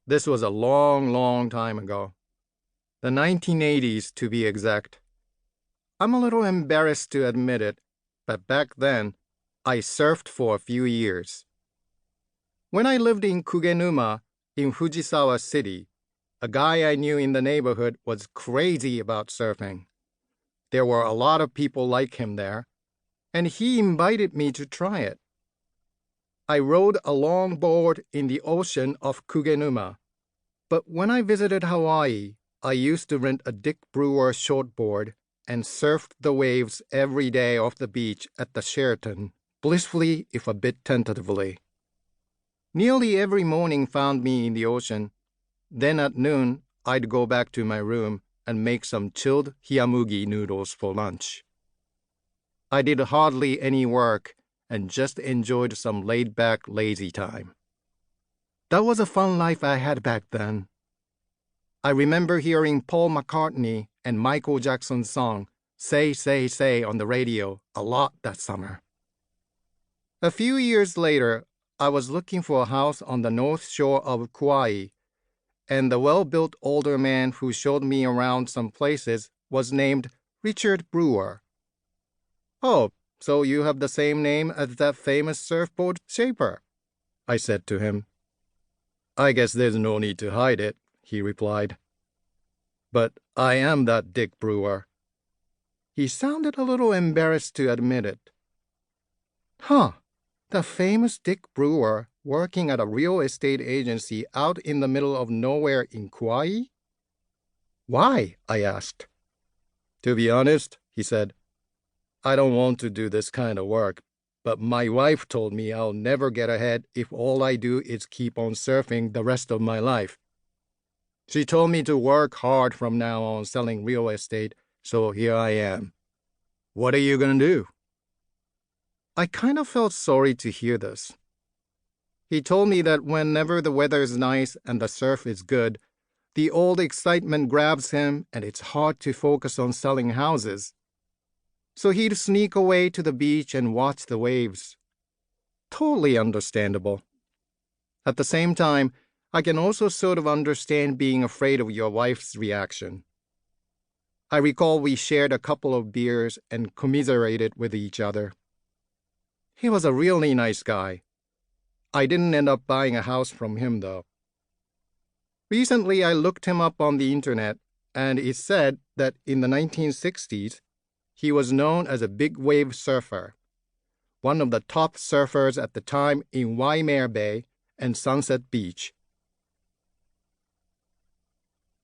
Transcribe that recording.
This was a long, long time ago. The 1980s, to be exact. I'm a little embarrassed to admit it, but back then, I surfed for a few years. When I lived in Kugenuma, in Fujisawa City, a guy I knew in the neighborhood was crazy about surfing. There were a lot of people like him there, and he invited me to try it. I rode a longboard in the ocean off Kugenuma, but when I visited Hawaii, I used to rent a Dick Brewer shortboard and surfed the waves every day off the beach at the Sheraton, blissfully if a bit tentatively. Nearly every morning found me in the ocean. Then at noon, I'd go back to my room and make some chilled hiyamugi noodles for lunch. I did hardly any work and just enjoyed some laid-back lazy time. That was a fun life I had back then. I remember hearing Paul McCartney and Michael Jackson's song, Say, Say, Say, on the radio a lot that summer. A few years later, I was looking for a house on the north shore of Kauai, and the well-built older man who showed me around some places was named Richard Brewer. "Oh, so you have the same name as that famous surfboard shaper," I said to him. "I guess there's no need to hide it," he replied. "But I am that Dick Brewer." He sounded a little embarrassed to admit it. "Huh, the famous Dick Brewer working at a real estate agency out in the middle of nowhere in Kauai?" "Why?" I asked. "To be honest," he said, "I don't want to do this kind of work, but my wife told me I'll never get ahead if all I do is keep on surfing the rest of my life. She told me to work hard from now on selling real estate, so here I am. What are you going to do?" I kind of felt sorry to hear this. He told me that whenever the weather is nice and the surf is good, the old excitement grabs him and it's hard to focus on selling houses. So he'd sneak away to the beach and watch the waves. Totally understandable. At the same time, I can also sort of understand being afraid of your wife's reaction. I recall we shared a couple of beers and commiserated with each other. He was a really nice guy. I didn't end up buying a house from him, though. Recently, I looked him up on the internet, and it said that in the 1960s, he was known as a big wave surfer, one of the top surfers at the time in Waimea Bay and Sunset Beach.